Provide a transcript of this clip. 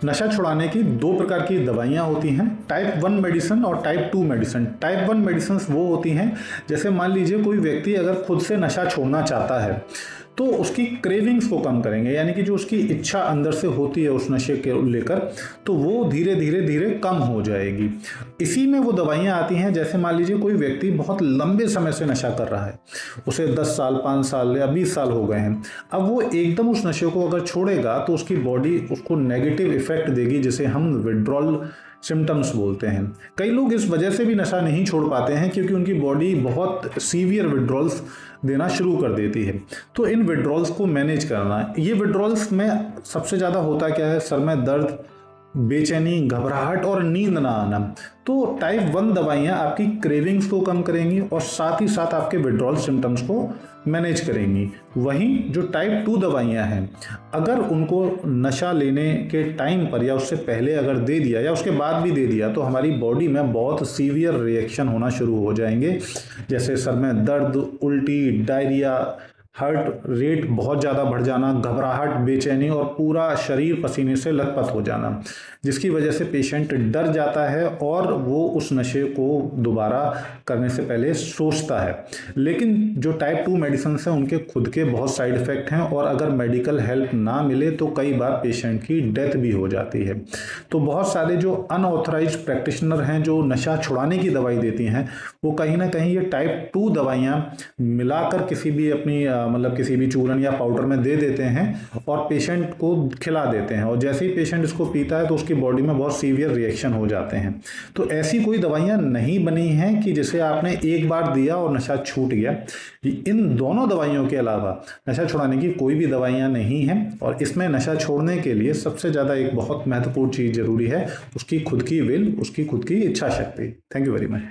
नशा छुड़ाने की दो प्रकार की दवाइयाँ होती हैं, टाइप 1 मेडिसिन और टाइप 2 मेडिसिन। टाइप 1 मेडिसिन वो होती हैं, जैसे मान लीजिए कोई व्यक्ति अगर खुद से नशा छोड़ना चाहता है तो उसकी क्रेविंग्स को कम करेंगे, यानी कि जो उसकी इच्छा अंदर से होती है उस नशे के लेकर, तो वो धीरे धीरे धीरे कम हो जाएगी। इसी में वो दवाइयाँ आती हैं, जैसे मान लीजिए कोई व्यक्ति बहुत लंबे समय से नशा कर रहा है, उसे 10 साल 5 साल या 20 साल हो गए हैं, अब वो एकदम उस नशे को अगर छोड़ेगा तो उसकी बॉडी उसको नेगेटिव इफेक्ट देगी, जिसे हम विड्रॉल सिम्टम्स बोलते हैं। कई लोग इस वजह से भी नशा नहीं छोड़ पाते हैं क्योंकि उनकी बॉडी बहुत सीवियर विड्रॉल्स देना शुरू कर देती है। तो इन विड्रॉल्स को मैनेज करना, ये विड्रॉल्स में सबसे ज़्यादा होता क्या है, सर में दर्द, बेचैनी, घबराहट और नींद ना आना। तो टाइप 1 दवाइयाँ आपकी क्रेविंग्स को कम करेंगी और साथ ही साथ आपके विड्रॉल सिम्टम्स को मैनेज करेंगी। वहीं जो टाइप 2 दवाइयाँ हैं, अगर उनको नशा लेने के टाइम पर या उससे पहले अगर दे दिया या उसके बाद भी दे दिया तो हमारी बॉडी में बहुत सीवियर रिएक्शन होना शुरू हो जाएंगे, जैसे सर में दर्द, उल्टी, डायरिया, हार्ट रेट बहुत ज़्यादा बढ़ जाना, घबराहट, बेचैनी और पूरा शरीर पसीने से लथपथ हो जाना, जिसकी वजह से पेशेंट डर जाता है और वो उस नशे को दोबारा करने से पहले सोचता है। लेकिन जो टाइप 2 मेडिसिन हैं उनके खुद के बहुत साइड इफ़ेक्ट हैं और अगर मेडिकल हेल्प ना मिले तो कई बार पेशेंट की डेथ भी हो जाती है। तो बहुत सारे जो अनऑथराइज्ड प्रैक्टिशनर हैं जो नशा छुड़ाने की दवाई देती हैं, वो कहीं ना कहीं ये टाइप 2 दवाइयाँ मिलाकर किसी भी अपनी मतलब किसी भी चूरन या पाउडर में दे देते हैं और पेशेंट को खिला देते हैं, और जैसे ही पेशेंट इसको पीता है तो उसकी बॉडी में बहुत सीवियर रिएक्शन हो जाते हैं। तो ऐसी कोई दवाइयाँ नहीं बनी हैं कि जिसे आपने एक बार दिया और नशा छूट गया। इन दोनों दवाइयों के अलावा नशा छुड़ाने की कोई भी दवाइयाँ नहीं हैं, और इसमें नशा छोड़ने के लिए सबसे ज़्यादा एक बहुत महत्वपूर्ण चीज़ जरूरी है, उसकी खुद की विल, उसकी खुद की इच्छा शक्ति। Thank you very much.